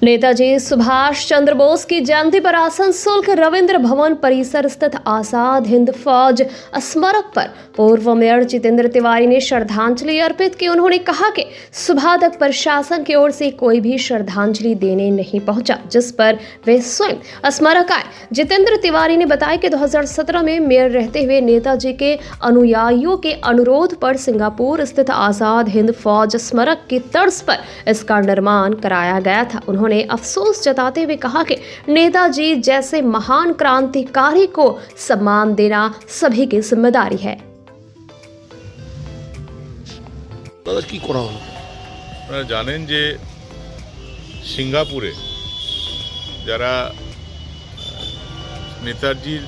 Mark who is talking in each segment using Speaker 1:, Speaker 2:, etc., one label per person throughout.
Speaker 1: नेताजी सुभाष चंद्र बोस की जयंती पर आसनसोल के रविंद्र भवन परिसर स्थित आजाद हिंद फौज स्मारक पर पूर्व मेयर जितेंद्र तिवारी ने श्रद्धांजलि अर्पित की। उन्होंने कहा कि सुबह तक प्रशासन की ओर से कोई भी श्रद्धांजलि देने नहीं पहुंचा, जिस पर वे स्वयं स्मारक आए। जितेंद्र तिवारी ने बताया कि 2017 में मेयर रहते हुए नेताजी के अनुयायियों के अनुरोध पर सिंगापुर स्थित आजाद हिंद फौज स्मारक की तर्ज पर इसका निर्माण कराया गया था। उन्होंने अफसोस जताते हुए कहा कि नेताजी जैसे महान क्रांतिकारी को सम्मान देना सभी की जिम्मेदारी है।
Speaker 2: কি করা হলো?
Speaker 3: আপনারা জানেন যে সিঙ্গাপুরে যারা নেতাজির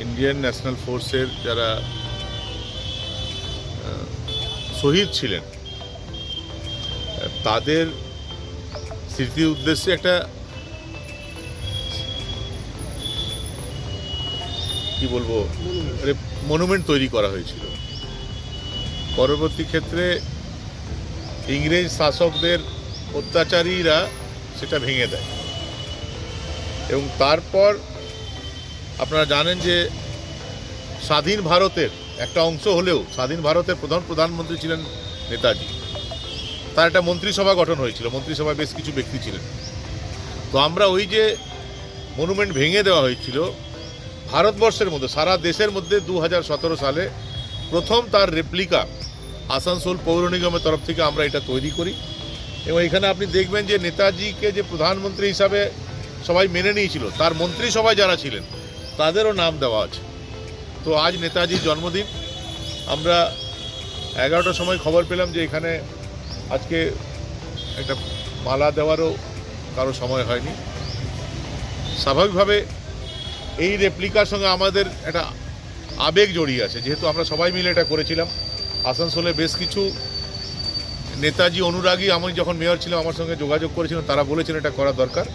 Speaker 3: ইন্ডিয়ান ন্যাশনাল ফোর্সের যারা শহীদ ছিলেন তাদের স্মৃতির উদ্দেশ্যে একটা কি বলবো মনুমেন্ট তৈরি করা হয়েছিল। পরবর্তী ক্ষেত্রে ইংরেজ শাসকদের অত্যাচারীরা সেটা ভেঙে দেয় এবং তারপর আপনারা জানেন যে স্বাধীন ভারতের একটা অংশ হলেও স্বাধীন ভারতের প্রধানমন্ত্রী ছিলেন নেতাজি। তার একটা মন্ত্রিসভা গঠন হয়েছিল, মন্ত্রিসভায় বেশ কিছু ব্যক্তি ছিলেন। তো আমরা ওই যে মনুমেন্ট ভেঙে দেওয়া হয়েছিল ভারতবর্ষের মধ্যে সারা দেশের মধ্যে 2017 সালে প্রথম তার রেপ্লিকা আসানসোল পৌর নিগমের তরফ থেকে আমরা এটা তৈরি করি এবং এখানে আপনি দেখবেন যে নেতাজিকে যে প্রধানমন্ত্রী হিসাবে সবাই মেনে নিয়েছিল তার মন্ত্রিসভায় যারা ছিলেন তাদেরও নাম দেওয়া আছে। তো আজ নেতাজির জন্মদিন, আমরা 11টার সময় খবর পেলাম যে এখানে আজকে একটা মালা দেওয়ারও কারো সময় হয়নি। স্বাভাবিকভাবে এই রেপ্লিকার সঙ্গে আমাদের একটা আবেগ জড়িয়ে আছে, যেহেতু আমরা সবাই মিলে এটা করেছিলাম। আসানসোলে বেশ কিছু নেতাজি অনুরাগী আমি যখন মেয়র ছিলাম আমার সঙ্গে যোগাযোগ করেছিলেন, তারা বলেছেন এটা করা দরকার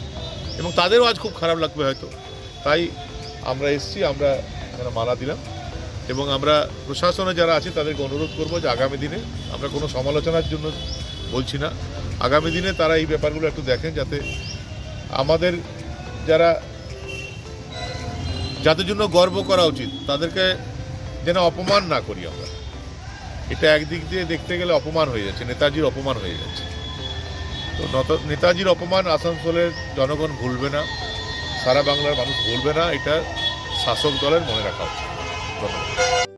Speaker 3: এবং তাদেরও আজ খুব খারাপ লাগবে হয়তো। তাই আমরা এসেছি, আমরা এখানে মালা দিলাম এবং আমরা প্রশাসনে যারা আছে তাদেরকে অনুরোধ করব যে আগামী দিনে, আমরা কোনো সমালোচনার জন্য বলছি না, আগামী দিনে তারা এই ব্যাপারগুলো একটু দেখেন, যাতে আমাদের যাদের জন্য গর্ব করা উচিত তাদেরকে যেন অপমান না করি আমরা। এটা একদিক দিয়ে দেখতে গেলে অপমান হয়ে যাচ্ছে, নেতাজির অপমান হয়ে যাচ্ছে। তো নেতাজির অপমান আসানসোলের জনগণ ভুলবে না, সারা বাংলার মানুষ ভুলবে না, এটা শাসক দলের মনে রাখা উচিত। ধন্যবাদ।